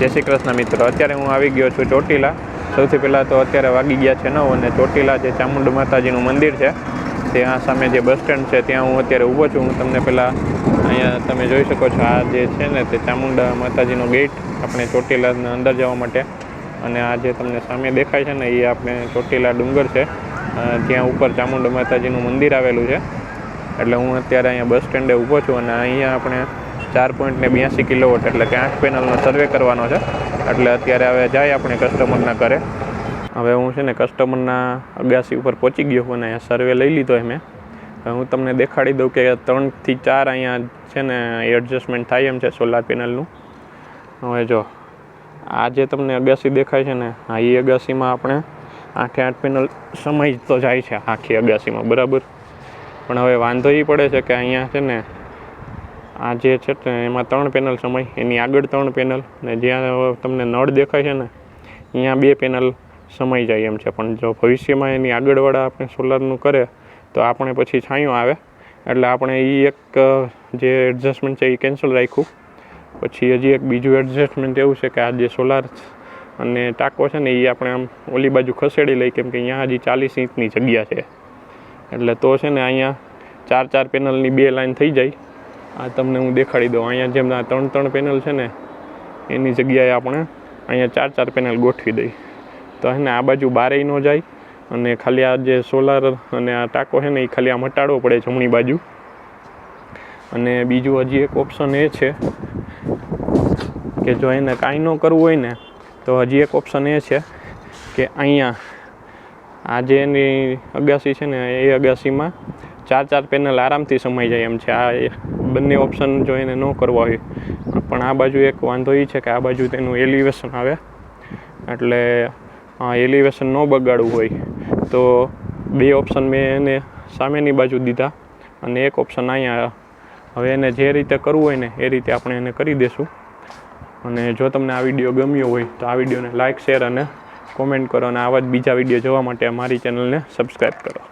જય શ્રી કૃષ્ણ મિત્રો, અત્યારે હું આવી ગયો છું ચોટીલા। સૌથી પહેલાં તો અત્યારે વાગી ગયા છે 9 અને ચોટીલા જે ચામુંડ માતાજીનું મંદિર છે ત્યાં સામે જે બસ સ્ટેન્ડ છે ત્યાં હું અત્યારે ઊભો છું। હું તમને પહેલાં અહીંયા તમે જોઈ શકો છો, આ જે છે ને તે ચામુંડા માતાજીનો ગેટ આપણે ચોટીલાના અંદર જવા માટે, અને આ જે તમને સામે દેખાય છે ને એ આપણે ચોટીલા ડુંગર છે, ત્યાં ઉપર ચામુંડા માતાજીનું મંદિર આવેલું છે। એટલે હું અત્યારે અહીંયા બસ સ્ટેન્ડે ઊભો છું અને અહીંયા આપણે 4.82 કિલોવોટ એટલે કે 8 પેનલનો સર્વે કરવાનો છે। એટલે અત્યારે હવે જાય આપણે કસ્ટમરના ઘરે। હવે હું છે ને કસ્ટમરના અગાસી ઉપર પહોંચી ગયો છું અને અહીંયા સર્વે લઈ લીધો મેં। હું તમને દેખાડી દઉં કે 3 થી 4 અહીંયા છે ને એડજસ્ટમેન્ટ થાય એમ છે સોલાર પેનલનું। હવે જો આ જે તમને અગાસી દેખાય છે ને, આ એ અગાસીમાં આપણે 8 પેનલ સમય તો જાય છે આખી અગાસીમાં, બરાબર। પણ હવે વાંધો એ પડે છે કે અહીંયા છે ને આ જે છે ને એમાં 3 પેનલ સમય, એની આગળ 3 પેનલ, ને જ્યાં તમને નળ દેખાય છે ને અહીંયા 2 પેનલ સમય જાય એમ છે। પણ જો ભવિષ્યમાં એની આગળવાળા આપણે સોલારનું કરે તો આપણે પછી છાંયો આવે, એટલે આપણે એ એક જે એડજસ્ટમેન્ટ છે એ કેન્સલ રાખ્યું। પછી હજી એક બીજું એડજસ્ટમેન્ટ એવું છે કે આ જે સોલાર અને ટાંકો છે ને એ આપણે આમ ઓલી બાજુ ખસેડી લઈ, કેમ કે અહીંયા હજી 40 ઇંચની જગ્યા છે, એટલે તો છે ને અહીંયા 4 પેનલની 2 લાઈન થઈ જાય। આ તમને હું દેખાડી દઉં, અહીંયા જેમ આ 3 પેનલ છે ને એની જગ્યાએ આપણે અહીંયા 4 પેનલ ગોઠવી દઈ, તો હે ને આ બાજુ બારેય ન જાય અને ખાલી આ જે સોલાર અને આ ટાંકો છે ને એ ખાલી આમ હટાડવો પડે જમણી બાજુ। અને બીજું હજી એક ઓપ્શન એ છે કે જો એને કાંઈ ન કરવું હોય ને તો હજી એક ઓપ્શન એ છે કે અહીંયા આ જે એની અગાસી છે ને એ અગાસીમાં 4 પેનલ આરામથી સમાઈ જાય એમ છે। આ બંને ઓપ્શન જો એને ન કરવા હોય, પણ આ બાજુ એક વાંધો એ છે કે આ બાજુ તેનું એલિવેશન આવે, એટલે એલિવેશન ન બગાડવું હોય તો 2 ઓપ્શન મેં એને સામેની બાજુ દીધા અને એક ઓપ્શન અહીંયા। હવે એને જે રીતે કરવું હોય ને એ રીતે આપણે એને કરી દઈશું। અને જો તમને આ વિડીયો ગમ્યો હોય તો આ વિડીયોને લાઇક, શેર અને કોમેન્ટ કરો, અને આવા જ બીજા વિડીયો જોવા માટે અમારી ચેનલને સબસ્ક્રાઈબ કરો।